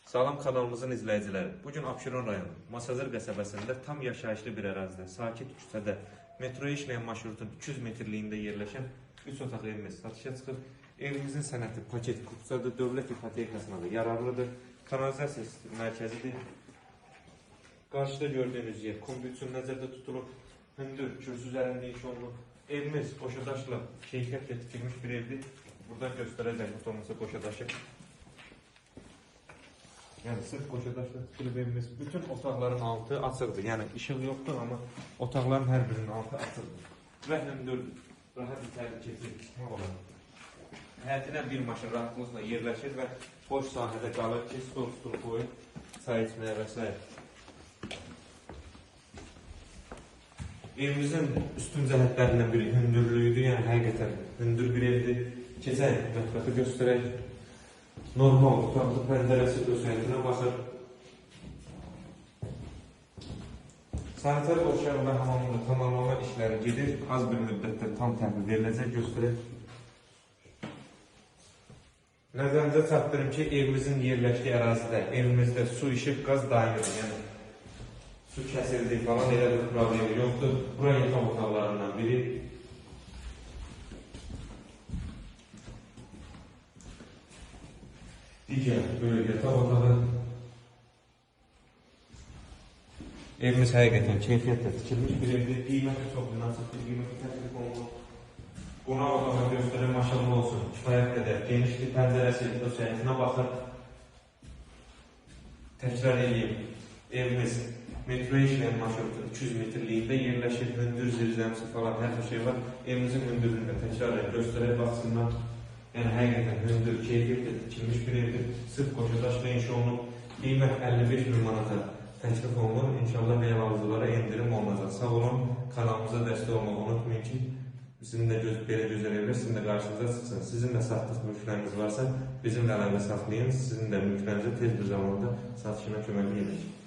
Salam kanalımızın izləyiciləri. Bugün Abşeron rayonu Masazır qəsəbəsində tam yaşayışlı bir ərazidə, sakit küçədə metro işləyən marşrutun 200 metrliyində yerləşən 3 otaq evimiz satışa çıxır. Evimizin sənəti paket kupsadır, dövlət ipotekasına da yararlıdır. Kanalizasiya mərkəzidir. Qarşıda gördüyünüz yer kombi üçün nəzərdə tutulub. Hündür, kürsü üzərində iş olunub. Evimiz qoşadaşla keyfiyyətlə tikilmiş bir evdir. Buradan göstərəcək fotoğrafımızı qoşadaşı. Yani sırf qoşadaşla tikilib evimiz. Bütün otaqların altı açıqdır. Yani işıq yoxdur, amma otaqların hər birinin altı açıqdır. Və hündürdür. Rahat içəri keçir, çıxmaq olar. Həyətinə bir maşın rahatlıqla yerləşir və boş sahədə qalır ki, stol tutur qoyun, çay içməyə və s. Evimizin üstün cəhətlərindən biri hündürlüyüdür. Yəni həqiqətən hündür bir evdir. Keçək, mətbəxi göstərək. Normal otaqlı pəncərəsi döşəyinə baxır. Sanitar oşaq və hamamında tamamlama işləri gedir. Az bir müddətdə tam təhvil veriləcək, göstərək. Nəzərinizə çatdırım ki, evimizin yerləşdiyi ərazidə, evimizdə su, işıq, qaz daimidir. Yəni su kəsildi falan, elə bir problemi yoxdur. Bura yataq otaqlarından biri. Digər böyle yataq otağı. Evimiz həqiqətən keyfiyyətlə tikilmiş bir evdir. Qiyməti çox münasib bir qiyməti təklif olunur. Qonaq otağı göstərən maşallah olsun. Kifayət qədər genişli pəncərəsi döşəyinə baxır. Təkrar edeyim. Evimiz metro işləyən marşrutu 200 metrliyində yerləşir. Hündür zirzəmisi falan hər şey var. Evimizin hündürlüyünü təkrar göstərək baxsınlar. Yəni həqiqətən hündür, keyfiyyətlə tikilmiş bir evdir. Sırf qoşadaşla inşa olunub. Qiymət 55.000 manata təklif olunur. İnşallah ev alıcılara endirim olunacaq. Sağ olun, kanalımıza dəstək olmağı unutmayın ki, sizin də belə gözəl evlər sizin də qarşınıza çıxsın. Sizin də satdıq mülkləriniz varsa, bizimlə əlaqə saxlayın. Sizin də mülklərinizə tez bir zamanda satışına köməklik edəcək.